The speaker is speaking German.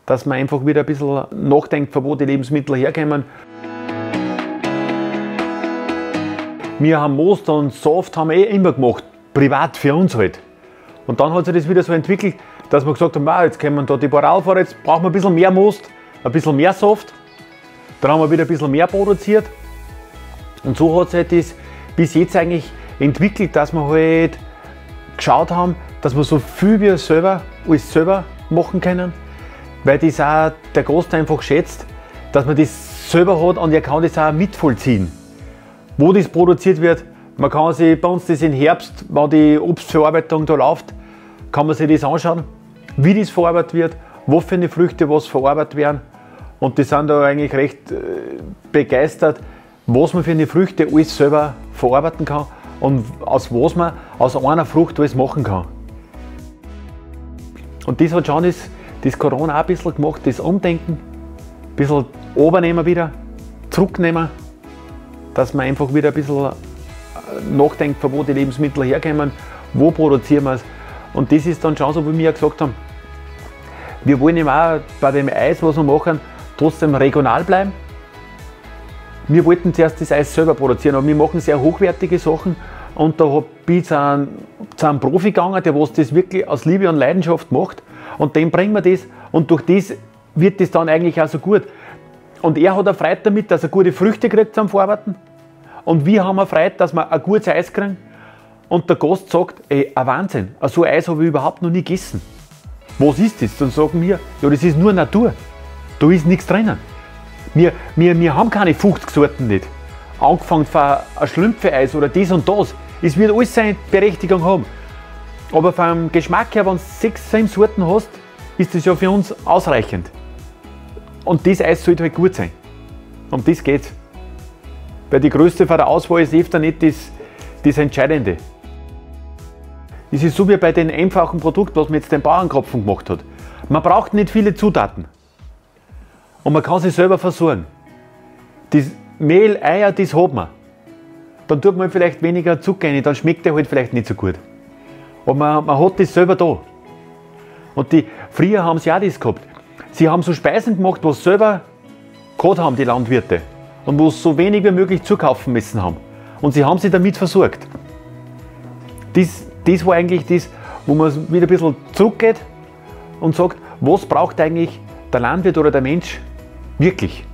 dass man einfach wieder ein bisschen nachdenkt, von wo die Lebensmittel herkommen. Wir haben Most und Saft haben wir immer gemacht, privat für uns halt. Und dann hat sich das wieder so entwickelt, dass wir gesagt haben, jetzt kommen da die Parallfahrer, jetzt brauchen wir ein bisschen mehr Most, ein bisschen mehr Saft. Dann haben wir wieder ein bisschen mehr produziert. Und so hat sich das bis jetzt eigentlich entwickelt, dass wir halt geschaut haben, dass wir so viel wie selber, alles selber machen können. Weil das auch der Gast einfach schätzt, dass man das selber hat und er kann das auch mitvollziehen. Wo das produziert wird, man kann sich bei uns das im Herbst, wenn die Obstverarbeitung da läuft, kann man sich das anschauen, wie das verarbeitet wird, was für eine Früchte was verarbeitet werden. Und die sind da eigentlich recht begeistert, was man für eine Früchte alles selber verarbeiten kann und aus was man aus einer Frucht alles machen kann. Und das hat schon das Corona auch ein bisschen gemacht, das Umdenken, ein bisschen runternehmen wieder, zurücknehmen, dass man einfach wieder ein bisschen nachdenkt, von wo die Lebensmittel herkommen, wo produzieren wir es. Und das ist dann schon so, wie wir gesagt haben, wir wollen eben auch bei dem Eis, was wir machen, trotzdem regional bleiben. Wir wollten zuerst das Eis selber produzieren, aber wir machen sehr hochwertige Sachen und da bin ich zu einem Profi gegangen, der was das wirklich aus Liebe und Leidenschaft macht und dem bringen wir das und durch das wird das dann eigentlich auch so gut. Und er hat auch Freude damit, dass er gute Früchte kriegt zum Verarbeiten und wir haben auch Freude, dass wir ein gutes Eis kriegen und der Gast sagt, ey, ein Wahnsinn, so ein Eis habe ich überhaupt noch nie gegessen. Was ist das? Dann sagen wir, ja, das ist nur Natur, da ist nichts drinnen. Wir haben keine 50 Sorten nicht. Angefangen von ein Schlümpfe-Eis oder das und das. Es wird alles seine Berechtigung haben. Aber vom Geschmack her, wenn du 6, 7 Sorten hast, ist das ja für uns ausreichend. Und das Eis sollte halt gut sein. Um das geht's. Weil die Größe von der Auswahl ist öfter nicht das Entscheidende. Es ist so wie bei den einfachen Produkten, was man jetzt den Bauernkropfen gemacht hat. Man braucht nicht viele Zutaten. Und man kann sich selber versorgen. Das Mehl, Eier, das hat man. Dann tut man vielleicht weniger Zucker rein, dann schmeckt der halt vielleicht nicht so gut. Aber man hat das selber da. Und früher haben sie auch das gehabt. Sie haben so Speisen gemacht, was sie selber gehabt haben, die Landwirte. Und wo sie so wenig wie möglich zukaufen müssen haben. Und sie haben sich damit versorgt. Das war eigentlich das, wo man wieder ein bisschen zurückgeht und sagt, was braucht eigentlich der Landwirt oder der Mensch wirklich?